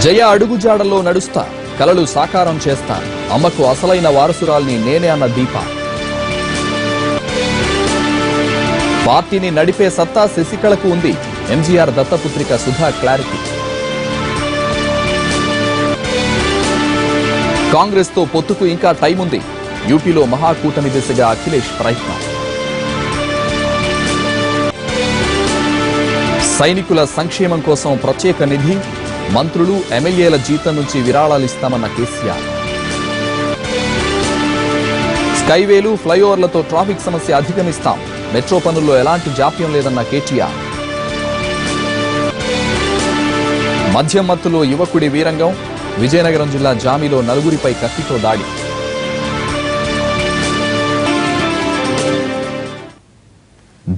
జయ అడుగుజాడల్లో నడుస్తా, కలలు సాకారం చేస్తా, అమ్మకు అసలైన వారసురాల్ని నేనే అన్న దీప. పార్టీని నడిపే సత్తా శశికళకు ఉంది, ఎంజీఆర్ దత్తపుత్రిక సుధా క్లారిటీ. కాంగ్రెస్ తో పొత్తుకు ఇంకా టైం ఉంది, యూపీలో మహాకూటమి దిశగా అఖిలేష్ ప్రయత్నం. సైనికుల సంక్షేమం కోసం ప్రత్యేక నిధి, మంత్రులు ఎమ్మెల్యేల జీతం నుంచి విరాళాలిస్తామన్న కేసీఆర్. స్కైవేలు ఫ్లైఓవర్లతో ట్రాఫిక్ సమస్య అధిగమిస్తాం, మెట్రో పనుల్లో ఎలాంటి జాప్యం లేదన్న కేటీఆర్. మద్యం మత్తులో యువకుడి వీరంగం, విజయనగరం జిల్లా జామిలో నలుగురిపై కత్తితో దాడి.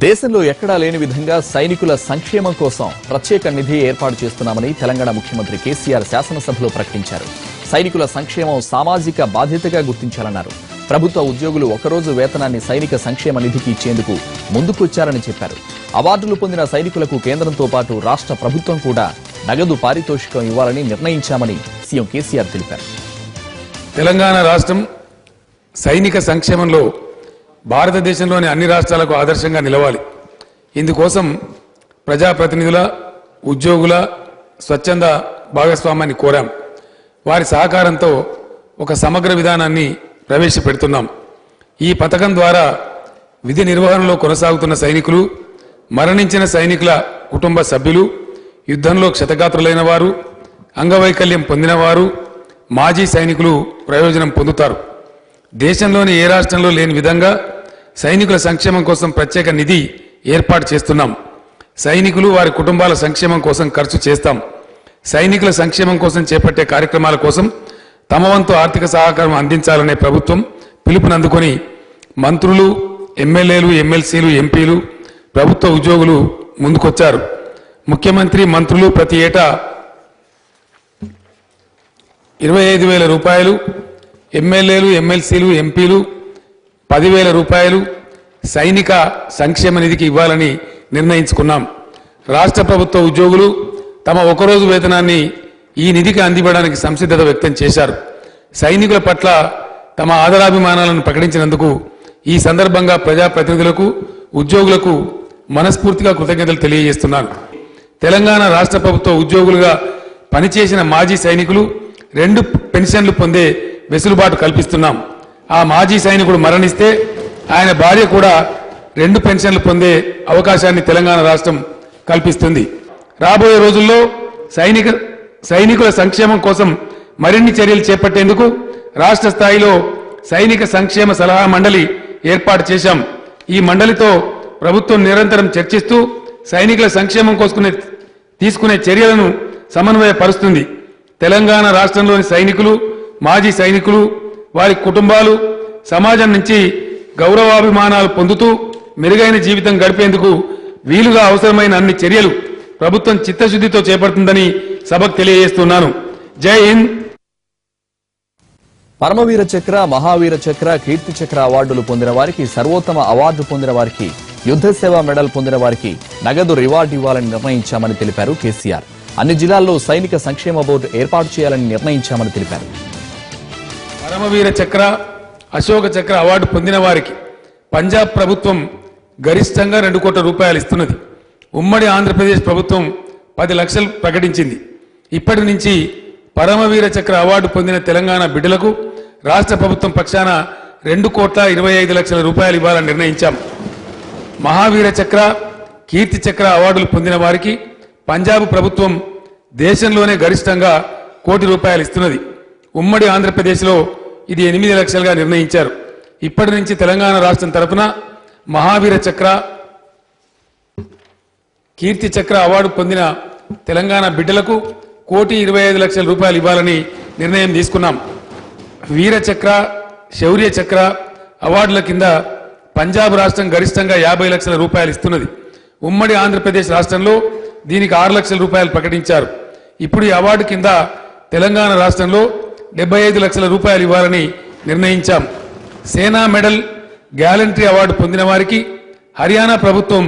దేశంలో ఎక్కడా లేని విధంగా సైనికుల సంక్షేమం కోసం ప్రత్యేక నిధి ఏర్పాటు చేస్తున్నామని తెలంగాణ ముఖ్యమంత్రి కేసీఆర్ శాసనసభలో ప్రకటించారు. సైనికుల సంక్షేమం సామాజిక బాధ్యతగా గుర్తించాలన్నారు. ప్రభుత్వ ఉద్యోగులు ఒకరోజు వేతనాన్ని సైనిక సంక్షేమ నిధికి ఇచ్చేందుకు ముందుకొచ్చారని చెప్పారు. అవార్డులు పొందిన సైనికులకు కేంద్రంతో పాటు రాష్ట్ర ప్రభుత్వం కూడా నగదు పారితోషికం ఇవ్వాలని నిర్ణయించామని సీఎం కేసీఆర్ తెలిపారు. తెలంగాణ రాష్ట్రం సైనిక సంక్షేమంలో భారతదేశంలోని అన్ని రాష్ట్రాలకు ఆదర్శంగా నిలవాలి. ఇందుకోసం ప్రజాప్రతినిధుల, ఉద్యోగుల స్వచ్ఛంద భాగస్వామ్యాన్ని కోరాం. వారి సహకారంతో ఒక సమగ్ర విధానాన్ని ప్రవేశపెడుతున్నాం. ఈ పథకం ద్వారా విధి నిర్వహణలో కొనసాగుతున్న సైనికులు, మరణించిన సైనికుల కుటుంబ సభ్యులు, యుద్ధంలో క్షతగాత్రులైన వారు, అంగవైకల్యం పొందినవారు, మాజీ సైనికులు ప్రయోజనం పొందుతారు. దేశంలోని ఏ రాష్ట్రంలో లేని విధంగా సైనికుల సంక్షేమం కోసం ప్రత్యేక నిధి ఏర్పాటు చేస్తున్నాం. సైనికులు, వారి కుటుంబాల సంక్షేమం కోసం ఖర్చు చేస్తాం. సైనికుల సంక్షేమం కోసం చేపట్టే కార్యక్రమాల కోసం తమ వంతు ఆర్థిక సహకారం అందించాలనే ప్రభుత్వం పిలుపునందుకొని మంత్రులు, ఎమ్మెల్యేలు, ఎమ్మెల్సీలు, ఎంపీలు, ప్రభుత్వ ఉద్యోగులు ముందుకొచ్చారు. ముఖ్యమంత్రి, మంత్రులు ప్రతి ఏటా 25,000 రూపాయలు, ఎమ్మెల్యేలు, ఎమ్మెల్సీలు, ఎంపీలు 10,000 రూపాయలు సైనిక సంక్షేమ నిధికి ఇవ్వాలని నిర్ణయించుకున్నాం. రాష్ట్ర ప్రభుత్వ ఉద్యోగులు తమ ఒకరోజు వేతనాన్ని ఈ నిధికి అందివ్వడానికి సంసిద్ధత వ్యక్తం చేశారు. సైనికుల పట్ల తమ ఆదరాభిమానాలను ప్రకటించినందుకు ఈ సందర్భంగా ప్రజాప్రతినిధులకు, ఉద్యోగులకు మనస్ఫూర్తిగా కృతజ్ఞతలు తెలియజేస్తున్నాను. తెలంగాణ రాష్ట్ర ప్రభుత్వ ఉద్యోగులుగా పనిచేసిన మాజీ సైనికులు 2 పెన్షన్లు పొందే వెసులుబాటు కల్పిస్తున్నాం. ఆ మాజీ సైనికుడు మరణిస్తే ఆయన భార్య కూడా 2 పెన్షన్లు పొందే అవకాశాన్ని తెలంగాణ రాష్ట్రం కల్పిస్తుంది. రాబోయే రోజుల్లో సైనికుల సంక్షేమం కోసం మరిన్ని చర్యలు చేపట్టేందుకు రాష్ట్ర స్థాయిలో సైనిక సంక్షేమ సలహా మండలి ఏర్పాటు చేశాం. ఈ మండలితో ప్రభుత్వం నిరంతరం చర్చిస్తూ సైనికుల సంక్షేమం కోసం తీసుకునే చర్యలను సమన్వయపరుస్తుంది. తెలంగాణ రాష్ట్రంలోని సైనికులు, మాజీ సైనికులు, వారి కుటుంబాలు సమాజం నుంచి గౌరవాభిమానాలు పొందుతూ మెరుగైన జీవితం గడిపేందుకు వీలుగా అవసరమైన అన్ని చర్యలు ప్రభుత్వం చిత్తశుద్ధితో చేపడుతుందని సభకు తెలియజేస్తున్నాను. జై హింద్. పరమవీర చక్ర, మహావీర చక్ర, కీర్తి చక్ర అవార్డులు పొందిన వారికి, సర్వోత్తమ అవార్డు పొందిన వారికి, యుద్ధ సేవా మెడల్ పొందిన వారికి నగదు రివార్డు ఇవ్వాలని నిర్ణయించామని తెలిపారు కేసీఆర్. అన్ని జిల్లాల్లో సైనిక సంక్షేమ బోర్డు ఏర్పాటు చేయాలని నిర్ణయించామని తెలిపారు. పరమవీర చక్ర, అశోక చక్ర అవార్డు పొందిన వారికి పంజాబ్ ప్రభుత్వం గరిష్టంగా 2 కోట్ల రూపాయలు ఇస్తున్నది. ఉమ్మడి ఆంధ్రప్రదేశ్ ప్రభుత్వం 10 లక్షలు ప్రకటించింది. ఇప్పటి నుంచి పరమవీర చక్ర అవార్డు పొందిన తెలంగాణ బిడ్డలకు రాష్ట్ర ప్రభుత్వం పక్షాన 2,25,00,000 రూపాయలు ఇవ్వాలని నిర్ణయించాం. మహావీర చక్ర, కీర్తి చక్ర అవార్డులు పొందిన వారికి పంజాబ్ ప్రభుత్వం దేశంలోనే గరిష్టంగా 1 కోటి రూపాయలు ఇస్తున్నది. ఉమ్మడి ఆంధ్రప్రదేశ్లో ఇది 8 లక్షలుగా నిర్ణయించారు. ఇప్పటి నుంచి తెలంగాణ రాష్ట్రం తరఫున మహావీర చక్ర, కీర్తి చక్ర అవార్డు పొందిన తెలంగాణ బిడ్డలకు 1,25,00,000 రూపాయలు ఇవ్వాలని నిర్ణయం తీసుకున్నాం. వీర చక్ర, శౌర్య చక్ర అవార్డుల కింద పంజాబ్ రాష్ట్రం గరిష్టంగా 50 లక్షల రూపాయలు ఇస్తున్నది. ఉమ్మడి ఆంధ్రప్రదేశ్ రాష్ట్రంలో దీనికి 6 లక్షల రూపాయలు ప్రకటించారు. ఇప్పుడు ఈ అవార్డు కింద తెలంగాణ రాష్ట్రంలో 75 లక్షల రూపాయలు ఇవ్వాలని నిర్ణయించాం. సేనా మెడల్, గ్యాలంటరీ అవార్డు పొందిన వారికి హర్యానా ప్రభుత్వం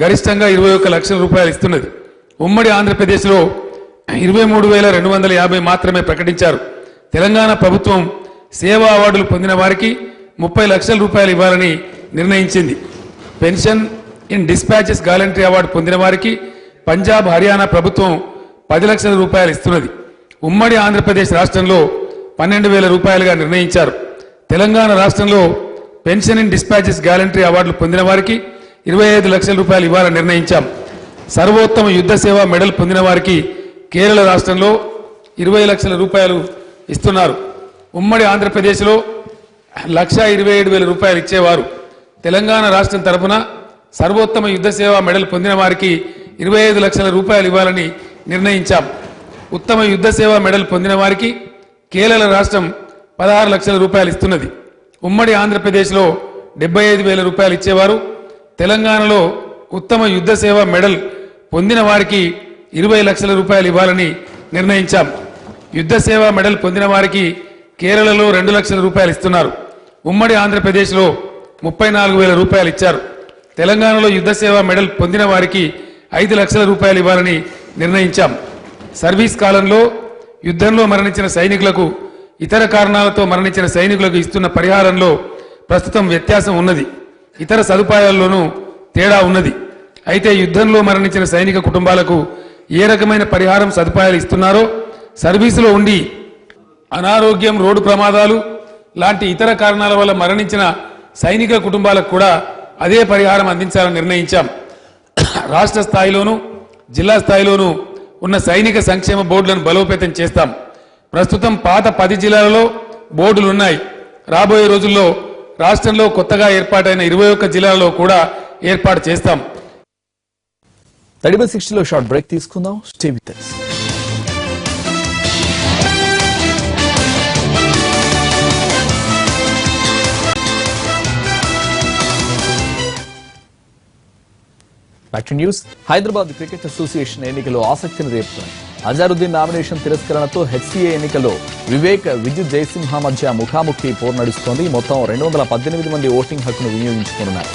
గరిష్టంగా 21 లక్షల రూపాయలు ఇస్తున్నది. ఉమ్మడి ఆంధ్రప్రదేశ్లో 23,250 మాత్రమే ప్రకటించారు. తెలంగాణ ప్రభుత్వం సేవా అవార్డులు పొందిన వారికి 30 లక్షల రూపాయలు ఇవ్వాలని నిర్ణయించింది. పెన్షన్ ఇన్ డిస్పాచెస్ గాలంటరీ అవార్డు పొందిన వారికి పంజాబ్, హర్యానా ప్రభుత్వం 10 లక్షల రూపాయలు ఇస్తున్నది. ఉమ్మడి ఆంధ్రప్రదేశ్ రాష్ట్రంలో 12,000 రూపాయలుగా నిర్ణయించారు. తెలంగాణ రాష్ట్రంలో పెన్షన్ ఇన్ డిస్పాచెస్ గ్యాలంటరీ అవార్డులు పొందిన వారికి 25 లక్షల రూపాయలు ఇవ్వాలని నిర్ణయించాం. సర్వోత్తమ యుద్ధ సేవ మెడల్ పొందిన వారికి కేరళ రాష్ట్రంలో 20 లక్షల రూపాయలు ఇస్తున్నారు. ఉమ్మడి ఆంధ్రప్రదేశ్లో 1,27,000 రూపాయలు ఇచ్చేవారు. తెలంగాణ రాష్ట్రం తరఫున సర్వోత్తమ యుద్ధ సేవ మెడల్ పొందిన వారికి 25 లక్షల రూపాయలు ఇవ్వాలని నిర్ణయించాం. ఉత్తమ యుద్ధ సేవ మెడల్ పొందిన వారికి కేరళ రాష్ట్రం 16 లక్షల రూపాయలు ఇస్తున్నది. ఉమ్మడి ఆంధ్రప్రదేశ్లో 75,000 రూపాయలు ఇచ్చేవారు. తెలంగాణలో ఉత్తమ యుద్ధ సేవ మెడల్ పొందిన వారికి 20 లక్షల రూపాయలు ఇవ్వాలని నిర్ణయించాం. యుద్ధ సేవ మెడల్ పొందిన వారికి కేరళలో 2 లక్షల రూపాయలు ఇస్తున్నారు. ఉమ్మడి ఆంధ్రప్రదేశ్లో 34,000 రూపాయలు ఇచ్చారు. తెలంగాణలో యుద్ధ సేవ మెడల్ పొందిన వారికి 5 లక్షల రూపాయలు ఇవ్వాలని నిర్ణయించాం. సర్వీస్ కాలంలో యుద్ధంలో మరణించిన సైనికులకు, ఇతర కారణాలతో మరణించిన సైనికులకు ఇస్తున్న పరిహారంలో ప్రస్తుతం వ్యత్యాసం ఉన్నది. ఇతర సదుపాయాల్లోనూ తేడా ఉన్నది. అయితే యుద్ధంలో మరణించిన సైనిక కుటుంబాలకు ఏ రకమైన పరిహారం సదుపాయాలు ఇస్తున్నారో సర్వీసులో ఉండి అనారోగ్యం, రోడ్డు ప్రమాదాలు లాంటి ఇతర కారణాల వల్ల మరణించిన సైనిక కుటుంబాలకు కూడా అదే పరిహారం అందించాలని నిర్ణయించాం. రాష్ట్ర స్థాయిలోనూ జిల్లా స్థాయిలోనూ ఉన్న సైనిక సంక్షేమ బోర్డులను బలోపేతం చేస్తాం. ప్రస్తుతం పాత 10 జిల్లాలలో బోర్డులు ఉన్నాయి. రాబోయే రోజుల్లో రాష్ట్రంలో కొత్తగా ఏర్పాటైన 21 జిల్లాలలో కూడా ఏర్పాటు చేస్తాం. 36లో షార్ట్ బ్రేక్ తీసుకుందాం. Stay with us. Back to news. Hyderabad cricket association ఎన్నికలు ఆసక్తిని రేపుతున్నాయి. అజారుద్దీన్ నామినేషన్ తిరస్కరణతో హెచ్సీఏ ఎన్నికల్లో వివేక్, విద్యుత్ జయసింహ మధ్య ముఖాముఖి పోరు నడుస్తోంది. మొత్తం 218 మంది ఓటింగ్ హక్కును వినియోగించుకున్నారు.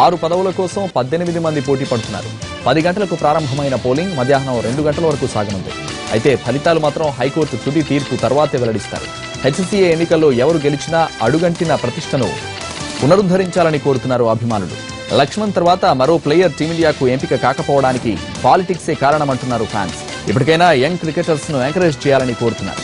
6 పదవుల కోసం 18 మంది పోటీ పడుతున్నారు. 10 గంటలకు ప్రారంభమైన పోలింగ్ మధ్యాహ్నం 2 గంటల వరకు సాగనుంది. అయితే ఫలితాలు మాత్రం హైకోర్టు తుది తీర్పు తర్వాతే వెల్లడిస్తారు. హెచ్సీఏ ఎన్నికల్లో ఎవరు గెలిచినా అడుగంటిన ప్రతిష్టను పునరుద్ధరించాలని కోరుతున్నారు అభిమానులు. లక్ష్మణ్ తర్వాత మరో ప్లేయర్ టీమిండియాకు ఎంపిక కాకపోవడానికి పాలిటిక్సే కారణమంటున్నారు ఫ్యాన్స్. ఇప్పటికైనా యంగ్ క్రికెటర్స్ ను ఎంకరేజ్ చేయాలని కోరుతున్నారు.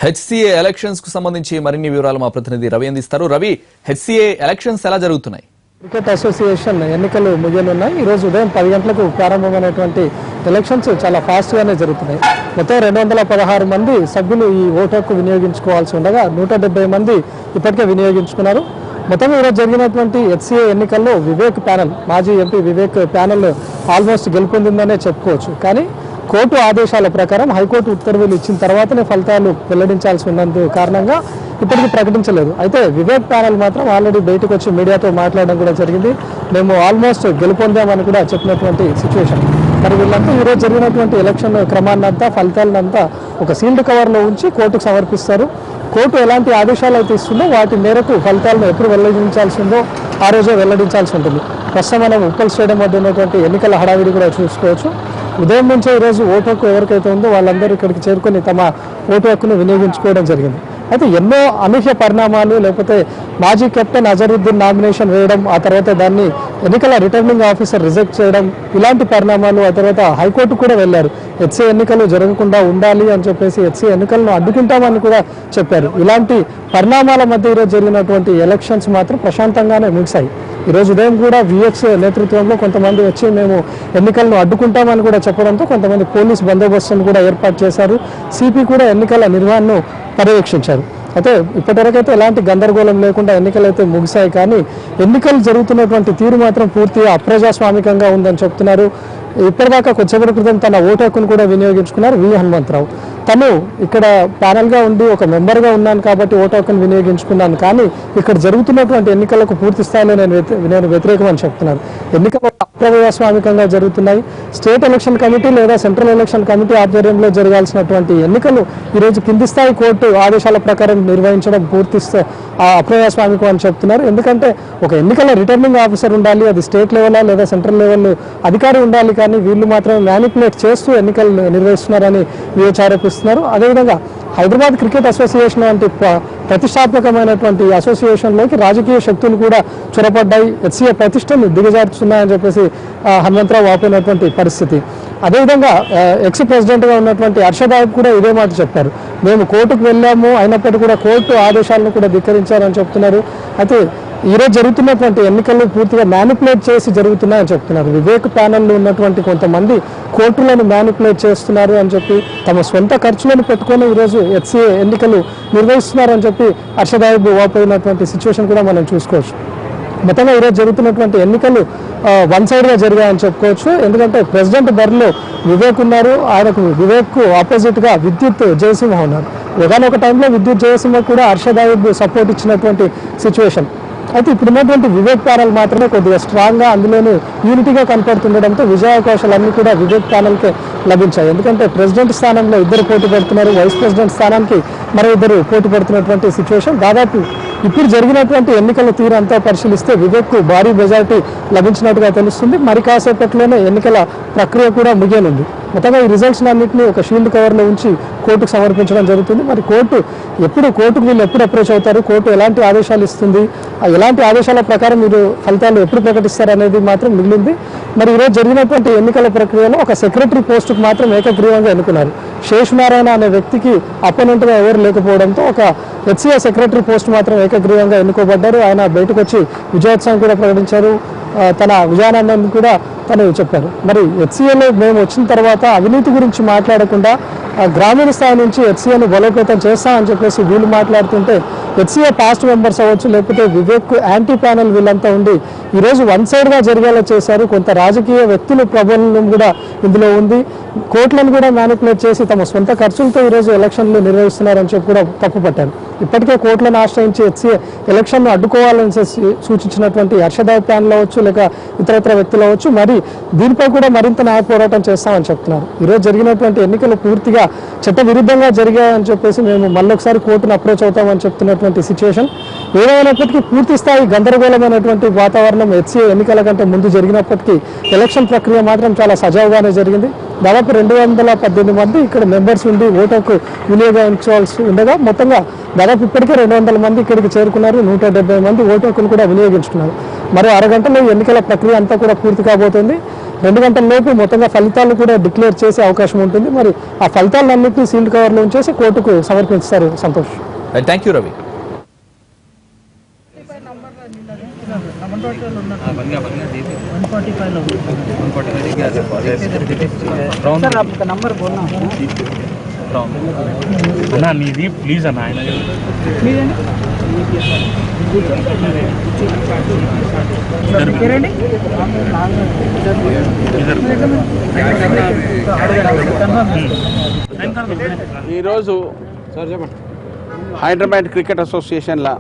హెచ్సీఏ ఎలక్షన్స్ కు సంబంధించి మరిన్ని వివరాలు మా ప్రతినిధి రవి అందిస్తారు. రవి, హెచ్సీఏ ఎలక్షన్స్ ఎలా జరుగుతున్నాయి? క్రికెట్ అసోసియేషన్ ఎన్నికలు ముగియనున్నాయి. ఈ రోజు ఉదయం 10 గంటలకు ప్రారంభమైనటువంటి ఎలక్షన్స్ చాలా ఫాస్ట్గానే జరుగుతున్నాయి. మొత్తం 216 మంది సభ్యులు ఈ ఓటు హక్కు వినియోగించుకోవాల్సి ఉండగా 170 మంది ఇప్పటికే వినియోగించుకున్నారు. మొత్తం ఈరోజు జరిగినటువంటి హెచ్సీఏ ఎన్నికల్లో వివేక్ ప్యానెల్, మాజీ ఎంపీ వివేక్ ప్యానెల్ ఆల్మోస్ట్ గెలుపొందిందనే చెప్పుకోవచ్చు. కానీ కోర్టు ఆదేశాల ప్రకారం హైకోర్టు ఉత్తర్వులు ఇచ్చిన తర్వాతనే ఫలితాలు వెల్లడించాల్సి ఉన్నందు కారణంగా ఇప్పటికీ ప్రకటించలేదు. అయితే వివేక్ ప్యానెల్ మాత్రం ఆల్రెడీ బయటకు వచ్చి మీడియాతో మాట్లాడడం కూడా జరిగింది. మేము ఆల్మోస్ట్ గెలుపొందామని కూడా చెప్పినటువంటి సిచ్యువేషన్. మరి వీళ్ళంతా ఈరోజు జరిగినటువంటి ఎలక్షన్ క్రమాన్నంతా, ఫలితాలనంతా ఒక సీల్డ్ కవర్లో ఉంచి కోర్టుకు సమర్పిస్తారు. కోర్టు ఎలాంటి ఆదేశాలు అయితే ఇస్తుందో వాటి మేరకు ఫలితాలను ఎప్పుడు వెల్లడించాల్సి ఉందో ఆ రోజే వెల్లడించాల్సి ఉంటుంది. ప్రస్తుతం మనం ఉప్పల్ స్టేడియం వద్ద ఉన్నటువంటి ఎన్నికల హడావిడి కూడా చూసుకోవచ్చు. ఉదయం నుంచే ఈరోజు ఓటు హక్కు ఎవరికైతే ఉందో వాళ్ళందరూ ఇక్కడికి చేరుకొని తమ ఓటు హక్కును వినియోగించుకోవడం జరిగింది. అయితే ఎన్నో అనూహ్య పరిణామాలు, లేకపోతే మాజీ కెప్టెన్ అజరుద్దీన్ నామినేషన్ వేయడం, ఆ తర్వాత దాన్ని ఎన్నికల రిటర్నింగ్ ఆఫీసర్ రిజెక్ట్ చేయడం, ఇలాంటి పరిణామాలు, ఆ తర్వాత హైకోర్టు కూడా వెళ్లారు. హెచ్సీ ఎన్నికలు జరగకుండా ఉండాలి అని చెప్పేసి హెచ్సీ ఎన్నికలను అడ్డుకుంటామని కూడా చెప్పారు. ఇలాంటి పరిణామాల మధ్య ఈరోజు జరిగినటువంటి ఎలక్షన్స్ మాత్రం ప్రశాంతంగానే ముగిశాయి. ఈరోజు ఉదయం కూడా విఎక్స్ నేతృత్వంలో కొంతమంది వచ్చి మేము ఎన్నికలను అడ్డుకుంటామని కూడా చెప్పడంతో కొంతమంది పోలీస్ బందోబస్తును కూడా ఏర్పాటు చేశారు. సిపి కూడా ఎన్నికల నిర్వహణను పర్యవేక్షించారు. అయితే ఇప్పటివరకైతే ఎలాంటి గందరగోళం లేకుండా ఎన్నికలు అయితే ముగిశాయి. కానీ ఎన్నికలు జరుగుతున్నటువంటి తీరు మాత్రం పూర్తిగా అప్రజాస్వామికంగా ఉందని చెప్తున్నారు. ఇప్పటిదాకా కొద్దిసేపటి క్రితం తన ఓటు హక్కును కూడా వినియోగించుకున్నారు వి హనుమంతరావు. తను ఇక్కడ ప్యానల్గా ఉండి ఒక మెంబర్గా ఉన్నాను కాబట్టి ఓటు హక్కును వినియోగించుకున్నాను, కానీ ఇక్కడ జరుగుతున్నటువంటి ఎన్నికలకు పూర్తి స్థాయిలో నేను వ్యతిరేకం అని చెప్తున్నాను. ఎన్నికలు అప్రజాస్వామికంగా జరుగుతున్నాయి. స్టేట్ ఎలక్షన్ కమిటీ లేదా సెంట్రల్ ఎలక్షన్ కమిటీ ఆధ్వర్యంలో జరగాల్సినటువంటి ఎన్నికలు ఈరోజు కింది స్థాయి కోర్టు ఆదేశాల ప్రకారం నిర్వహించడం పూర్తి అప్రజాస్వామికం అని చెప్తున్నారు. ఎందుకంటే ఒక ఎన్నికల రిటర్నింగ్ ఆఫీసర్ ఉండాలి, అది స్టేట్ లెవెల్ లేదా సెంట్రల్ లెవెల్ అధికారి ఉండాలి, కానీ వీళ్ళు మాత్రమే మ్యానిపులేట్ చేస్తూ ఎన్నికలు నిర్వహిస్తున్నారని ఆరోపిస్తున్నారు. అదేవిధంగా హైదరాబాద్ క్రికెట్ అసోసియేషన్ వంటి ప్రతిష్టాత్మకమైనటువంటి అసోసియేషన్లోకి రాజకీయ శక్తులు కూడా చొరపడ్డాయి, హెచ్సిఏ ప్రతిష్టను దిగజార్చున్నాయని చెప్పేసి హనుమంతరావు వాపోయినటువంటి పరిస్థితి. అదేవిధంగా ఎక్స్ ప్రెసిడెంట్గా ఉన్నటువంటి హర్షదాయబ్ కూడా ఇదే మాట చెప్పారు. మేము కోర్టుకు వెళ్ళాము, అయినప్పటికీ కూడా కోర్టు ఆదేశాలను కూడా ధిక్కరించారని చెప్తున్నారు. అయితే ఈరోజు జరుగుతున్నటువంటి ఎన్నికలు పూర్తిగా మ్యానిపులేట్ చేసి జరుగుతున్నాయని చెప్తున్నారు. వివేక్ ప్యానెల్లో ఉన్నటువంటి కొంతమంది కోర్టులను మ్యానిపులేట్ చేస్తున్నారు అని చెప్పి తమ సొంత ఖర్చులను పెట్టుకొని ఈరోజు హెచ్సిఏ ఎన్నికలు నిర్వహిస్తున్నారని చెప్పి హర్షదాయబ్ వాపోయినటువంటి సిచ్యువేషన్ కూడా మనం చూసుకోవచ్చు. మొత్తంగా ఈరోజు జరుగుతున్నటువంటి ఎన్నికలు వన్ సైడ్గా జరిగాయని చెప్పుకోవచ్చు. ఎందుకంటే ప్రెసిడెంట్ బరిలో వివేక్ ఉన్నారు, వివేక్కు ఆపోజిట్గా విద్యుత్ జయసింహ ఉన్నారు. ఒకనొక టైంలో విద్యుత్ జయసింహ కూడా హర్షదాయబ్ సపోర్ట్ ఇచ్చినటువంటి సిచ్యువేషన్. అయితే ఇప్పుడున్నటువంటి వివేక్ ప్యానల్ మాత్రమే కొద్దిగా స్ట్రాంగ్గా అందులోనూ యూనిటీగా కనపడుతుండడంతో విజయావకాశాలన్నీ కూడా వివేక్ ప్యానల్కే లభించాయి. ఎందుకంటే ప్రెసిడెంట్ స్థానంలో ఇద్దరు పోటీ పడుతున్నారు, వైస్ ప్రెసిడెంట్ స్థానానికి మరో ఇద్దరు పోటీ పడుతున్నటువంటి సిచ్యువేషన్. దాదాపు ఇప్పుడు జరిగినటువంటి ఎన్నికల తీరు అంతా పరిశీలిస్తే వివేక్కు భారీ మెజారిటీ లభించినట్టుగా తెలుస్తుంది. మరి కాసేపట్లోనే ఎన్నికల ప్రక్రియ కూడా ముగియనుంది. మొత్తంగా ఈ రిజల్ట్స్ అన్నింటినీ ఒక షీల్డ్ కవర్లో ఉంచి కోర్టుకు సమర్పించడం జరుగుతుంది. మరి కోర్టుకు వీళ్ళు ఎప్పుడు అప్రోచ్ అవుతారు, కోర్టు ఎలాంటి ఆదేశాలు ఇస్తుంది, ఎలాంటి ఆదేశాల ప్రకారం మీరు ఫలితాలు ఎప్పుడు ప్రకటిస్తారు అనేది మాత్రం మిగిలింది. మరి ఈరోజు జరిగినటువంటి ఎన్నికల ప్రక్రియలో ఒక సెక్రటరీ పోస్టుకు మాత్రం ఏకగ్రీవంగా ఎన్నుకున్నారు. శేషనారాయణ అనే వ్యక్తికి అపోనెంట్గా ఎవరు లేకపోవడంతో ఒక హెచ్సిఏ సెక్రటరీ పోస్ట్ మాత్రం ఏకగ్రీవంగా ఎన్నుకోబడ్డారు. ఆయన బయటకు వచ్చి విజయోత్సవం కూడా ప్రకటించారు, తన విజయానందాన్ని కూడా తను చెప్పారు. మరి హెచ్సిఏలో మేము వచ్చిన తర్వాత అవినీతి గురించి మాట్లాడకుండా గ్రామీణ స్థాయి నుంచి హెచ్సిఏను బలోపేతం చేస్తామని చెప్పేసి వీళ్ళు మాట్లాడుతుంటే హెచ్సిఏ పాస్ట్ మెంబర్స్ అవ్వచ్చు, లేకపోతే వివేక్ యాంటీ ప్యానల్ వీళ్ళంతా ఉండి ఈరోజు వన్ సైడ్గా జరిగేలా చేశారు. కొంత రాజకీయ వ్యక్తుల ప్రబలం కూడా ఇందులో ఉంది. కోర్టులను కూడా మ్యానిపులేట్ చేసి తమ సొంత ఖర్చులతో ఈరోజు ఎలక్షన్లు నిర్వహిస్తున్నారని చెప్పి కూడా తప్పుపట్టారు. ఇప్పటికే కోర్టులను ఆశ్రయించి హెచ్సిఏ ఎలక్షన్ను అడ్డుకోవాలని సూచించినటువంటి హర్షదాయ్ ప్యానల్ అవ్వచ్చు, లేక ఇతరత్ర వ్యక్తులు అవ్వచ్చు, మరి దీనిపై కూడా మరింత న్యాయ పోరాటం చేస్తామని చెప్తున్నారు. ఈరోజు జరిగినటువంటి ఎన్నికలు పూర్తిగా చట్ట విరుద్ధంగా జరిగాయని చెప్పేసి మేము మళ్ళొకసారి కోర్టును అప్రోచ్ అవుతామని చెప్తున్నటువంటి సిచ్యువేషన్. ఏదైనప్పటికీ పూర్తి స్థాయి గందరగోళమైనటువంటి వాతావరణం హెచ్సిఏ ఎన్నికల కంటే ముందు జరిగినప్పటికీ ఎలక్షన్ ప్రక్రియ మాత్రం చాలా సజావుగానే జరిగింది. దాదాపు 218 మంది ఇక్కడ మెంబర్స్ ఉండి ఓటు హక్కు వినియోగించాల్సి ఉండగా మొత్తంగా దాదాపు ఇప్పటికే 200 మంది ఇక్కడికి చేరుకున్నారు. 170 మంది ఓటు హక్కును కూడా వినియోగించుకున్నారు. మరో అరగంటలో ఎన్నికల ప్రక్రియ అంతా కూడా పూర్తి కాబోతుంది. 2 గంటల లోపు మొత్తంగా ఫలితాలు కూడా డిక్లేర్ చేసే అవకాశం ఉంటుంది. మరి ఆ ఫలితాలన్నింటినీ సీల్డ్ కవర్లో ఉంచేసి కోర్టుకు సమర్పిస్తారు. సంతోష్. Thank you Ravi. అన్నా నీది ప్లీజ్ అన్న ఆయన ఈరోజు హైదరాబాద్ క్రికెట్ అసోసియేషన్లో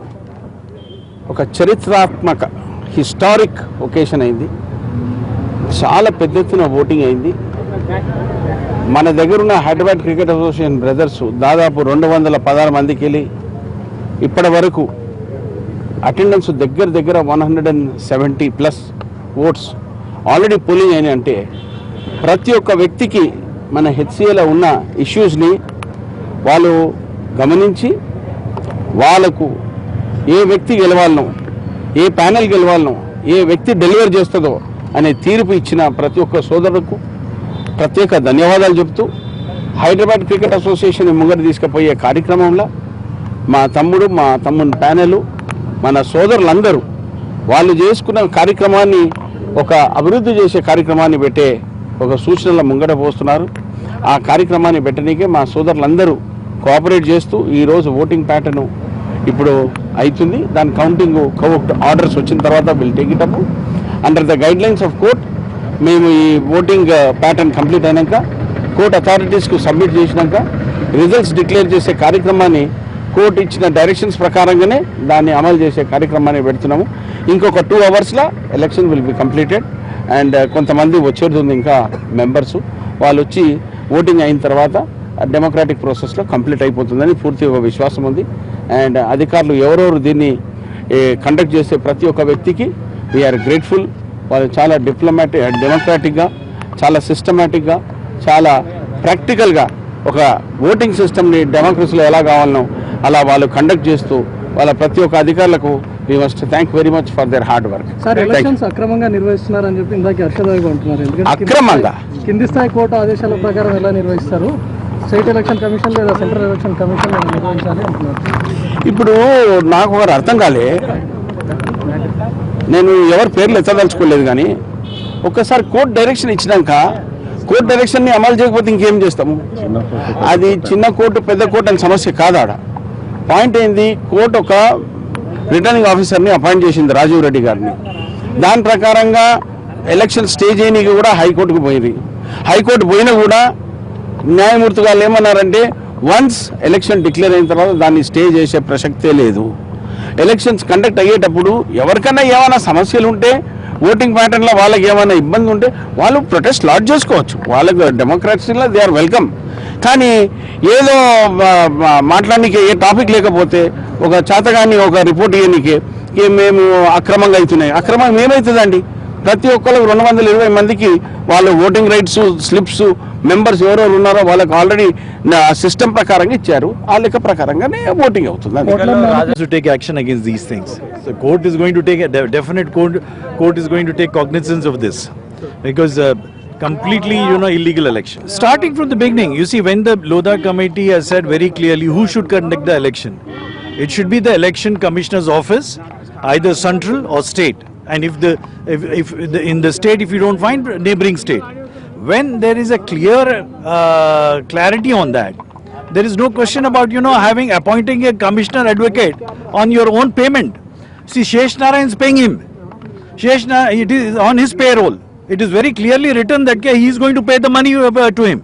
ఒక చరిత్రాత్మక హిస్టారిక్ ఒకేషన్ అయింది. చాలా పెద్ద ఎత్తున ఓటింగ్ అయింది. మన దగ్గరున్న హైదరాబాద్ క్రికెట్ అసోసియేషన్ బ్రదర్స్ దాదాపు 216 మందికి వెళ్ళి ఇప్పటి వరకు అటెండెన్స్ దగ్గర 170+ ఓట్స్ ఆల్రెడీ పోలింగ్ అయినాయి. అంటే ప్రతి ఒక్క వ్యక్తికి మన హెచ్సిఏలో ఉన్న ఇష్యూస్ని వాళ్ళు గమనించి వాళ్ళకు ఏ వ్యక్తి గెలవాలనో, ఏ ప్యానెల్ గెలవాలనో, ఏ వ్యక్తి డెలివర్ చేస్తుందో అనే తీర్పు ఇచ్చిన ప్రతి ఒక్క సోదరులకు ప్రత్యేక ధన్యవాదాలు చెప్తూ హైదరాబాద్ క్రికెట్ అసోసియేషన్ ముంగట తీసుకుపోయే కార్యక్రమంలో మా తమ్ముని ప్యానెల్, మన సోదరులందరూ వాళ్ళు చేసుకున్న కార్యక్రమాన్ని ఒక అభివృద్ధి చేసే కార్యక్రమాన్ని పెట్టే ఒక సూచనల ముంగట పోస్తున్నారు. ఆ కార్యక్రమాన్ని పెట్టడానికే మా సోదరులందరూ కోఆపరేట్ చేస్తూ ఈరోజు ఓటింగ్ ప్యాటర్న్ ఇప్పుడు అవుతుంది. దాని కౌంట్ ఆర్డర్స్ వచ్చిన తర్వాత will take it up under the guide lines of court. మేము ఈ ఓటింగ్ ప్యాటర్న్ కంప్లీట్ అయినాక కోర్ట్ అథారిటీస్కు సబ్మిట్ చేసినాక రిజల్ట్స్ డిక్లేర్ చేసే కార్యక్రమాన్ని కోర్టు ఇచ్చిన డైరెక్షన్స్ ప్రకారంగానే దాన్ని అమలు చేసే కార్యక్రమాన్ని పెడుతున్నాము. ఇంకొక 2 అవర్స్లో election will be completed and కొంతమంది వచ్చేది ఉంది ఇంకా మెంబర్స్, వాళ్ళు వచ్చి ఓటింగ్ అయిన తర్వాత డెమోక్రాటిక్ ప్రాసెస్లో కంప్లీట్ అయిపోతుందని పూర్తి ఒక విశ్వాసం ఉంది. అండ్ అధికారులు ఎవరెవరు దీన్ని కండక్ట్ చేసే ప్రతి ఒక్క వ్యక్తికి వీఆర్ గ్రేట్ఫుల్. వాళ్ళు చాలా డెమోక్రాటిక్గా, చాలా సిస్టమేటిక్గా, చాలా ప్రాక్టికల్గా ఒక ఓటింగ్ సిస్టమ్ని డెమోక్రసీలో ఎలా కావాలనో అలా వాళ్ళు కండక్ట్ చేస్తూ వాళ్ళ ప్రతి ఒక్క అధికారులకు we must thank very much for their hard work. Sir, elections అక్రమంగా నిర్వహిస్తున్నారని చెప్పి ఇందాక హర్షదాగా ఉంటున్నారు. ఎందుకంటే అక్రమంగా కింది స్థాయి కోర్టు ఆదేశాల ప్రకారం ఎలా నిర్వహిస్తారు? స్టేట్ ఎలక్షన్ కమిషన్ లేదా సెంట్రల్ ఎలక్షన్ కమిషన్ నిర్వహించాలి అంటున్నారు. ఇప్పుడు నాకు ఒకరు అర్థం కాలే, నేను ఎవరి పేర్లు ఎత్తదలుచుకోలేదు, కానీ ఒక్కసారి కోర్టు డైరెక్షన్ ఇచ్చినాక కోర్టు డైరెక్షన్ని అమలు చేయకపోతే ఇంకేం చేస్తాము? అది చిన్న కోర్టు పెద్ద కోర్టు అనే సమస్య కాదాడ. పాయింట్ ఏంది, కోర్టు ఒక రిటర్నింగ్ ఆఫీసర్ని అపాయింట్ చేసింది, రాజీవ్ రెడ్డి గారిని. దాని ప్రకారంగా ఎలక్షన్ స్టే చేయడానికి కూడా హైకోర్టుకు పోయింది. హైకోర్టు పోయినా కూడా న్యాయమూర్తి వాళ్ళు ఏమన్నారంటే వన్స్ ఎలక్షన్ డిక్లేర్ అయిన తర్వాత దాన్ని స్టే చేసే ప్రసక్తే లేదు. ఎలక్షన్స్ కండక్ట్ అయ్యేటప్పుడు ఎవరికైనా ఏమైనా సమస్యలు ఉంటే, ఓటింగ్ ప్యాటర్న్లో వాళ్ళకి ఏమైనా ఇబ్బంది ఉంటే వాళ్ళు ప్రొటెస్ట్ లాడ్జ్ చేసుకోవచ్చు. వాళ్ళకి డెమోక్రసీలో దే ఆర్ వెల్కమ్. కానీ ఏదో మాట్లాడడానికి ఏ టాపిక్ లేకపోతే ఒక చేతగాని ఒక రిపోర్ట్ ఇవ్వడానికి మేము అక్రమంగా అవుతున్నాయి. అక్రమం ఏమవుతుందండి? ప్రతి ఒక్కరికి 220 మందికి వాళ్ళు ఓటింగ్ రైట్స్ స్లిప్స్ మెంబర్స్ ఎవరెవరు ఉన్నారో వాళ్ళకి ఆల్రెడీ సిస్టమ్ ప్రకారంగా ఇచ్చారు. ఆ లెక్క ప్రకారంగానే ఓటింగ్ అవుతుంది. To take action against these things, the court is going to take court is going to take cognizance of this, because completely illegal election starting from the beginning. You see, when the Lodha committee has said very clearly who should conduct the election, it should be the election commissioner's office, either central or state. And if in the state, if you don't find, neighboring state. When there is a clear clarity on that, there is no question about appointing a commissioner advocate on your own payment. See, Shesh Narayan is paying him. It is on his payroll. It is very clearly written that he is going to pay the money to him.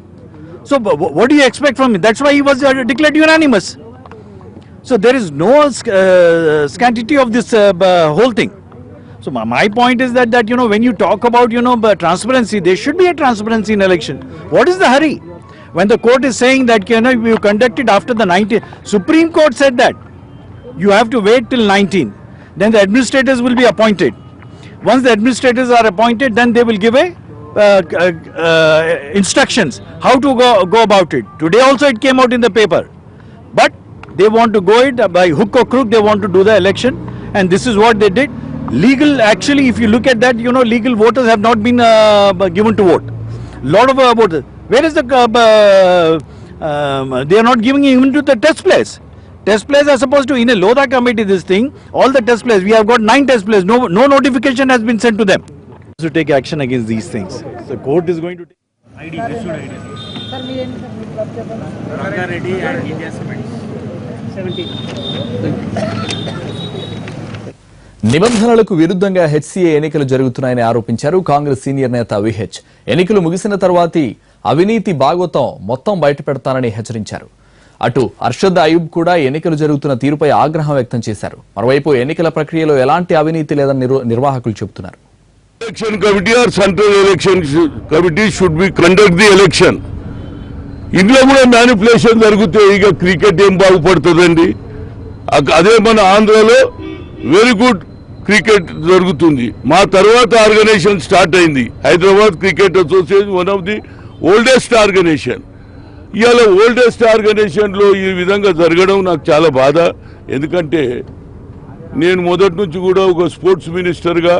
So what do you expect from him? That's why he was declared unanimous. So there is no scarcity of this whole thing. So my point is that when you talk about transparency, there should be a transparency in election. What is the hurry? When the court is saying that you conduct it after the 19th, Supreme Court said that you have to wait till 19th. Then the administrators will be appointed. Once the administrators are appointed, then they will give a instructions how to go about it. Today also it came out in the paper, but they want to go it by hook or crook. They want to do the election, and this is what they did. Legal, actually, if you look at that, legal voters have not been given to vote. Lot of voters. Where is the? They are not giving even to the test place. Test players are supposed to, in a Lodha committee, this thing, all the test players. We have got 9 test players. No notification has been sent to them. To take action against these things, the court is going to take. ID, issued ID. Rangareddy and India Cements. 17. నిబంధనలకు విరుద్ధంగా HCA ఎన్నికలు జరుగుతున్నాయని ఆరోపించారు Congress senior నేత VH. ఎన్నికలు ముగిసిన తర్వాతి అవినీతి భాగోతం మొత్తం బయటపెడతానని హెచ్చరించారు. అటు అర్షద్ అయూబ్ కూడా ఎన్నికలు జరుగుతున్న తీరుపై ఆగ్రహం వ్యక్తం చేశారు. మరోవైపు ఎన్నికల ప్రక్రియలో ఎలాంటి అవినీతి లేదని నిర్వాహకులు చెబుతున్నారు. Election committee or central election committee should be conduct the election. ఇంట్లో కూడా మ్యానిపులేషన్ జరిగితే ఇక క్రికెట్ ఏం బాగుపడుతుందండి? అదే మన ఆంధ్రలో వెరీ గుడ్ క్రికెట్ జరుగుతుంది. మా తర్వాత ఆర్గనైజేషన్ స్టార్ట్ అయింది, Hyderabad cricket association, one of the oldest organisation. ఇవాళ ఓల్డెస్ట్ ఆర్గనైజేషన్లో ఈ విధంగా జరగడం నాకు చాలా బాధ. ఎందుకంటే నేను మొదటి నుంచి కూడా ఒక స్పోర్ట్స్ మినిస్టర్గా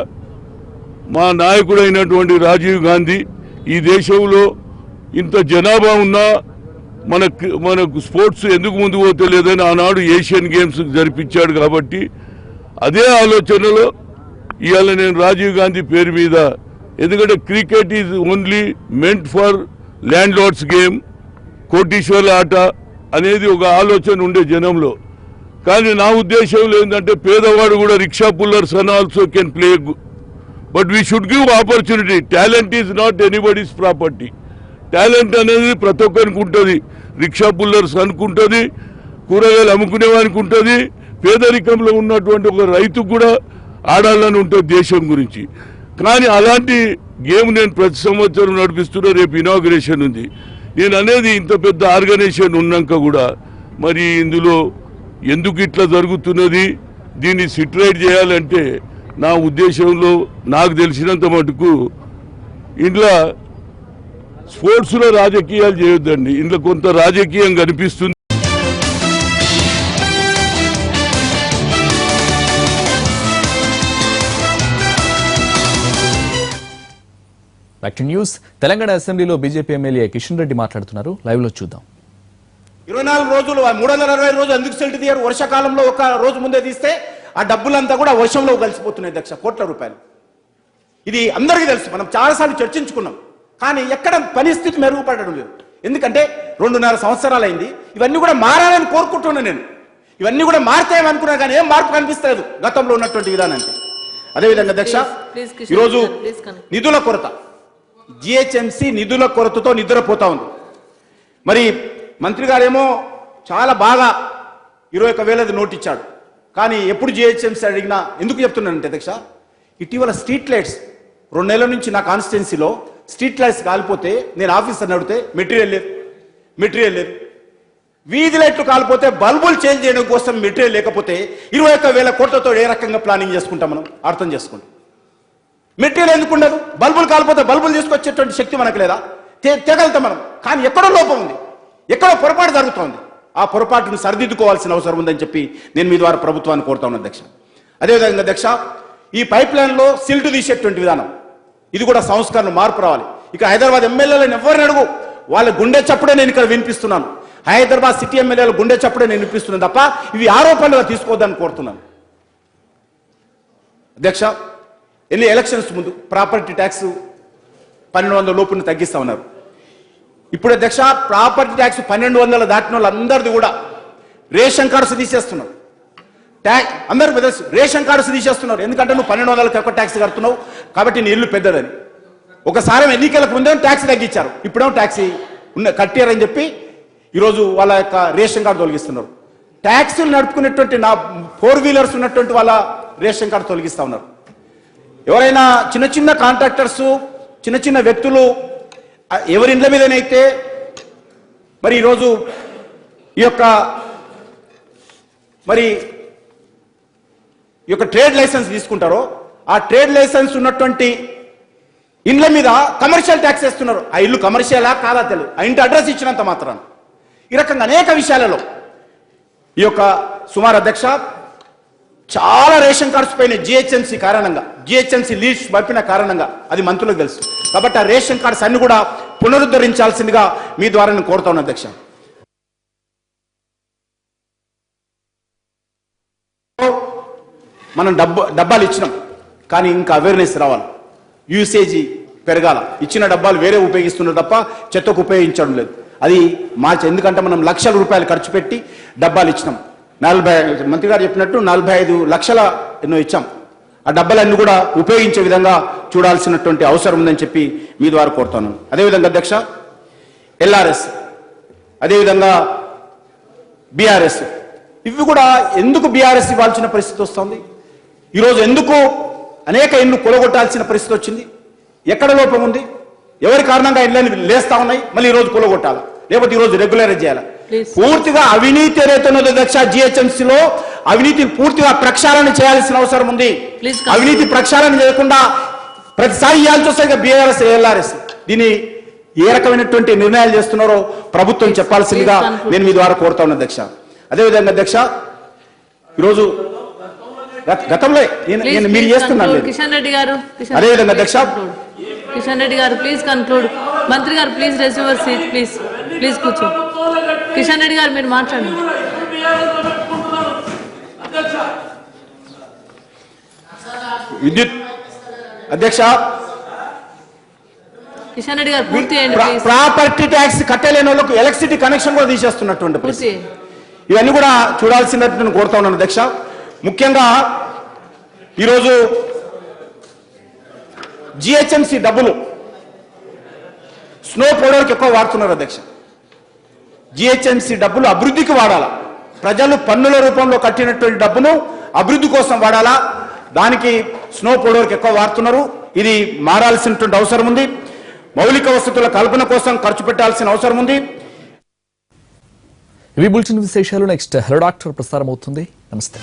మా నాయకుడైనటువంటి రాజీవ్ గాంధీ ఈ దేశంలో ఇంత జనాభా ఉన్నా మనకు స్పోర్ట్స్ ఎందుకు ముందుకు పోతే లేదని ఆనాడు ఏషియన్ గేమ్స్ జరిపించాడు. కాబట్టి అదే ఆలోచనలో ఇవాళ నేను రాజీవ్ గాంధీ పేరు మీద, ఎందుకంటే cricket is only meant for landlords game, కోటీశ్వర్ల ఆట అనేది ఒక ఆలోచన ఉండే జనంలో. కానీ నా ఉద్దేశంలో ఏంటంటే పేదవాడు కూడా rickshaw pullers and also can play, but we should give opportunity. Talent is not anybody's property. Talent అనేది ప్రతి ఒక్కరికి ఉంటుంది. రిక్షా పుల్లర్స్ అనుకుంటుంది, కూరగాయలు అమ్ముకునేవానికి ఉంటుంది, పేదరికంలో ఉన్నటువంటి ఒక రైతుకు కూడా ఆడాలని ఉంటుంది దేశం గురించి. కానీ అలాంటి గేమ్ నేను ప్రతి సంవత్సరం నడిపిస్తున్నా. రేపు ఇనాగ్రేషన్ ఉంది. నేను అనేది ఇంత పెద్ద ఆర్గనైజేషన్ ఉన్నాక కూడా మరి ఇందులో ఎందుకు ఇట్లా జరుగుతున్నది, దీన్ని సిట్రైట్ చేయాలంటే నా ఉద్దేశంలో నాకు తెలిసినంత మటుకు ఇంట్లో స్పోర్ట్స్లో రాజకీయాలు చేయొద్దండి. ఇందులో కొంత రాజకీయం కనిపిస్తుంది. Back to news. తెలంగాణ అసెంబ్లీలో బీజేపీ ఎమ్మెల్యే కిషన్ రెడ్డి మాట్లాడుతున్నారు. లైవ్ లో చూద్దాం. 24 రోజులు 360 రోజులు ఎందుకు సెల్ట్ తీయరు? వర్షాకాలంలో ఒక రోజు ముందే తీస్తే ఆ డబ్బులంతా కూడా వర్షంలో కలిసిపోతున్నాయి. అధ్యక్ష, కోట్ల రూపాయలు. ఇది అందరికీ తెలుసు, మనం చాలాసార్లు చర్చించుకున్నాం. కానీ ఎక్కడ పరిస్థితి మెరుగుపడడం లేదు. ఎందుకంటే 2.5 సంవత్సరాలు అయింది. ఇవన్నీ కూడా మారాలని కోరుకుంటున్నాను నేను. ఇవన్నీ కూడా మారుతాయనుకున్నా కానీ ఏం మార్పు కనిపిస్తలేదు గతంలో ఉన్నటువంటి విధానానికి. అదేవిధంగా అధ్యక్ష, ఈరోజు నిధుల కొరత, జిహెచ్ఎంసీ నిధుల కొరతతో నిద్రపోతా ఉంది. మరి మంత్రి గారేమో చాలా బాగా 21,000 నోట్ ఇచ్చాడు. కానీ ఎప్పుడు జిహెచ్ఎంసీ అడిగినా ఎందుకు చెప్తున్నానంటే అధ్యక్ష, ఇటీవల స్ట్రీట్ లైట్స్ 2 నెలల నుంచి నా కాన్స్టిట్యున్సీలో స్ట్రీట్ లైట్స్ కాలిపోతే నేను ఆఫీసర్ని అడిగితే మెటీరియల్ లేదు. వీధి లైట్లు కాలిపోతే బల్బులు చేంజ్ చేయడం కోసం మెటీరియల్ లేకపోతే 21,000 కోట్లతో ఏ రకంగా ప్లానింగ్ చేసుకుంటాం మనం అర్థం చేసుకుంటాం. మెటీరియల్ ఎందుకు ఉండదు? బల్బులు కాలిపోతే బల్బులు తీసుకొచ్చేటువంటి శక్తి మనకు లేదా? తెగలుతాం మనం. కానీ ఎక్కడో లోపం ఉంది, ఎక్కడో పొరపాటు జరుగుతోంది. ఆ పొరపాటును సరిదిద్దుకోవాల్సిన అవసరం ఉందని చెప్పి నేను మీ ద్వారా ప్రభుత్వాన్ని కోరుతా ఉన్నాను అధ్యక్ష. అదేవిధంగా అధ్యక్ష, ఈ పైప్ లైన్లో సిల్ట్ తీసేటువంటి విధానం, ఇది కూడా సంస్కరణ మార్పు రావాలి. ఇక హైదరాబాద్ ఎమ్మెల్యేలను ఎవరిని అడుగు, వాళ్ళ గుండె చప్పుడే నేను ఇక్కడ వినిపిస్తున్నాను. హైదరాబాద్ సిటీ ఎమ్మెల్యేల గుండె చప్పుడే నేను వినిపిస్తున్నాను తప్ప ఇవి ఆరోపణలుగా తీసుకోవద్దని కోరుతున్నాను అధ్యక్ష. ఎలక్షన్స్ ముందు ప్రాపర్టీ ట్యాక్స్ 1,200 లోపుని తగ్గిస్తా ఉన్నారు. ఇప్పుడు అధ్యక్ష, ప్రాపర్టీ ట్యాక్స్ 1,200 దాటిన వాళ్ళందరిది కూడా రేషన్ కార్డ్స్ తీసేస్తున్నారు. అందరూ రేషన్ కార్డ్స్ తీసేస్తున్నారు. ఎందుకంటే నువ్వు 1,200 ఎక్కువ ట్యాక్స్ కడుతున్నావు కాబట్టి నీ ఇల్లు పెద్దదని. ఒకసారి ఎన్నికలకు ముందే ట్యాక్స్ తగ్గించారు, ఇప్పుడేమో ట్యాక్స్ కట్టారని చెప్పి ఈరోజు వాళ్ళ యొక్క రేషన్ కార్డు తొలగిస్తున్నారు. ట్యాక్సులు నడుపుకునేటువంటి 4 వీలర్స్ ఉన్నటువంటి వాళ్ళ రేషన్ కార్డు తొలగిస్తా ఉన్నారు. ఎవరైనా చిన్న కాంట్రాక్టర్స్, చిన్న వ్యక్తులు ఎవరి ఇండ్ల మీదనైతే మరి ఈరోజు ఈ యొక్క ట్రేడ్ లైసెన్స్ తీసుకుంటారో ఆ ట్రేడ్ లైసెన్స్ ఉన్నటువంటి ఇండ్ల మీద కమర్షియల్ ట్యాక్స్ వేస్తున్నారు. ఆ ఇల్లు కమర్షియలా కాదా తెలియదు, ఆ ఇంటి అడ్రస్ ఇచ్చినంత మాత్రాన. ఈ రకంగా అనేక విషయాలలో ఈ యొక్క సుమారు అధ్యక్ష చాలా రేషన్ కార్డ్స్ పైన జిహెచ్ఎంసీ లీడ్స్ పంపిన కారణంగా అది మంత్రులకు తెలుసు. కాబట్టి ఆ రేషన్ కార్డ్స్ అన్ని కూడా పునరుద్ధరించాల్సిందిగా మీ ద్వారా నేను కోరుతా ఉన్నాను అధ్యక్ష. మనం డబ్బాలు ఇచ్చినాం, కానీ ఇంకా అవేర్నెస్ రావాలి, యూసేజీ పెరగాల. ఇచ్చిన డబ్బాలు వేరే ఉపయోగిస్తున్నారు తప్ప చెత్తకు ఉపయోగించడం లేదు. అది ఎందుకంటే మనం లక్షల రూపాయలు ఖర్చు పెట్టి డబ్బాలు ఇచ్చినాం. మంత్రి గారు చెప్పినట్టు 45 లక్షల ఎన్నో ఇచ్చాం. ఆ డబ్బాలన్నీ కూడా ఉపయోగించే విధంగా చూడాల్సినటువంటి అవసరం ఉందని చెప్పి మీ ద్వారా కోరుతాను. అదేవిధంగా అధ్యక్ష, ఎల్ఆర్ఎస్, అదేవిధంగా బీఆర్ఎస్, ఇవి కూడా ఎందుకు బీఆర్ఎస్ ఇవ్వాల్సిన పరిస్థితి వస్తుంది? ఈరోజు ఎందుకు అనేక ఇళ్ళు కొలగొట్టాల్సిన పరిస్థితి వచ్చింది? ఎక్కడ లోపం ఉంది? ఎవరి కారణంగా ఇళ్ళని లేస్తా ఉన్నాయి, మళ్ళీ ఈరోజు కొలగొట్టాలి, లేకపోతే ఈరోజు రెగ్యులరైజ్ చేయాలి. పూర్తిగా అవినీతి ఏదైతున్నదో అధ్యక్ష, జిహెచ్ఎంసీలో అవినీతిని పూర్తిగా ప్రక్షాళన చేయాల్సిన అవసరం ఉంది. అవినీతి ప్రక్షాళన చేయకుండా ప్రతిసారి ఇవ్వాల్సి వస్తాయి బీఆర్ఎస్, ఎల్ఆర్ఎస్. దీన్ని ఏ రకమైనటువంటి నిర్ణయాలు చేస్తున్నారో ప్రభుత్వం చెప్పాల్సిందిగా నేను మీ ద్వారా కోరుతా ఉన్నా అధ్యక్ష. అదేవిధంగా అధ్యక్ష, ఈరోజు గతంలో మీరు చేస్తున్నాను. అదేవిధంగా అధ్యక్ష, కిషన్ రెడ్డి గారు ప్లీజ్ కన్క్లూడ్. మంత్రి గారు please rest your seat, please కూర్చో. కిషన్ రెడ్డి గారు మీరు మాట్లాడండి. విద్యుత్ అధ్యక్ష, కిషన్ రెడ్డి గారు పూర్తి చేయండి. ప్రాపర్టీ ట్యాక్స్ కట్టలేని వాళ్ళకు ఎలక్ట్రిసిటీ కనెక్షన్ కూడా తీసేస్తున్నటువంటి పూర్తి. ఇవన్నీ కూడా చూడాల్సినట్టు నేను కోరుతా ఉన్నాను అధ్యక్ష. ముఖ్యంగా ఈరోజు జిహెచ్ఎంసీ డబ్బులు స్నో పౌడర్కి ఎక్కువ వాడుతున్నారు అధ్యక్ష. జిహెచ్ఎంసీ డబ్బులు అభివృద్ధికి వాడాలా. ప్రజలు పన్నుల రూపంలో కట్టినటువంటి డబ్బును అభివృద్ధి కోసం వాడాలా. దానికి స్నో పౌడర్కి ఎక్కువ వాడుతున్నారు. ఇది మారాల్సినటువంటి అవసరం ఉంది. మౌలిక వసతుల కల్పన కోసం ఖర్చు పెట్టాల్సిన అవసరం ఉంది. ఇవి బులెటిన్ విశేషాలు. నెక్స్ట్ హలో డాక్టర్ ప్రసారం అవుతుంది. నమస్తే.